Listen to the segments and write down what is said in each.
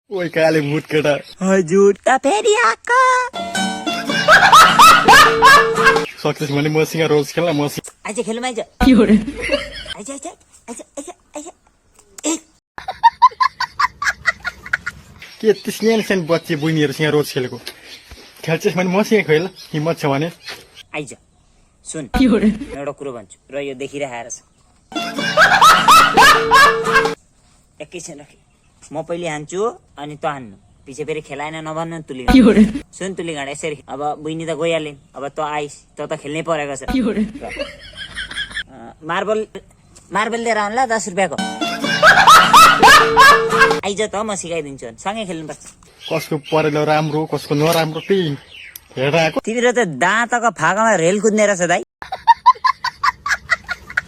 ओइ काले भूत केटा हजुर त फेरि आएको सक्सेस भने मसँग रोज खेल्न मसँग आइज खेलौँ आइज आइज आइज आइज आइज आइज के यति सानो सानो बच्चे बहिनीहरूसँग रोज खेलेको खेल्छस् भने मसँग खेल हिम्मत छ भने आइज सुन एउटा कुरो भन्छु र यो देखिरहेको छ एकैछिन राख म पहिले हान्छु अनि त हान्नु पछि फेरि खेलाएन नभन्नु तुली सुन तुली गाडा यसरी अब बहिनी त गइहालिन् अब त आइस त खेल्नै परेको छ मार्बल मार्बल लिएर आउनु ल 10 रुपियाँको आइज त म सिकाइदिन्छु सँगै खेल्नुपर्छ कसको परेलो राम्रो कसको नराम्रो त्यही हेरेर आएको तिम्रो त दाँतको फागामा रेल कुद्ने रहेछ दाइ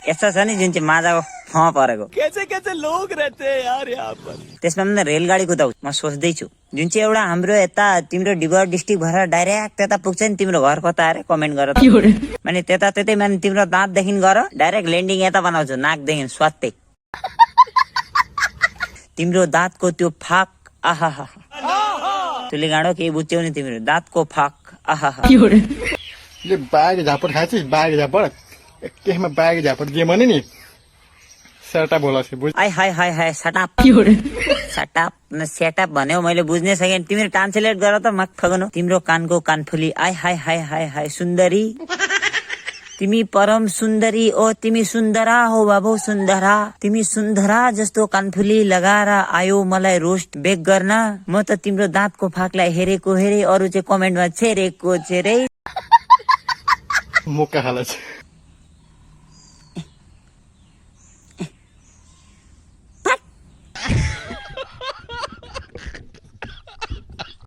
यस्तो छ नि जुन चाहिँ माजाको परेको कैसे कैसे लोग रहते हैं यार यहाँ पर त्यसमा पनि रेलगाडी कुदाउ म सोच्दैछु जुन चाहिँ एउटा हाम्रो यता तिम्रो डिब्रुगढ डिस्ट्रिक्ट भएर डाइरेक्ट त्यता पुग्छ नि तिम्रो घर कता अरे कमेन्ट गर माने त्यता त्यतै माने तिम्रो दाँतदेखि गर डाइरेक्ट ल्यान्डिङ यता बनाउँछु नाकदेखि स्वात्तै तिम्रो दाँतको त्यो फाक आहा तुले गाडो केही बुझ्यौ नि तिम्रो दाँतको फाक आहा ले बाघ झापड खाएछस् बाघ झापड एकैमा बाघ झापड जे भने नि सर्टा बोला छ बुझ आइ हाय हाय हाय सटाप सटाप न सेटअप भन्यो मैले बुझ्नै सकेन तिम्रो ट्रान्सलेट गर त मक फगनु तिम्रो कानको कानफुली आइ हाय हाय हाय हाय सुन्दरी तिमी परम सुन्दरी ओ तिमी सुन्दरा हो बाबु सुन्दरा तिमी सुन्दरा जस्तो कानफुली लगाएर आयो मलाई रोस्ट बेक गर्न म त तिम्रो दाँतको फाकलाई हेरेको हेरे अरु चाहिँ कमेन्टमा छेरेको छेरे मुक्का हाल्छ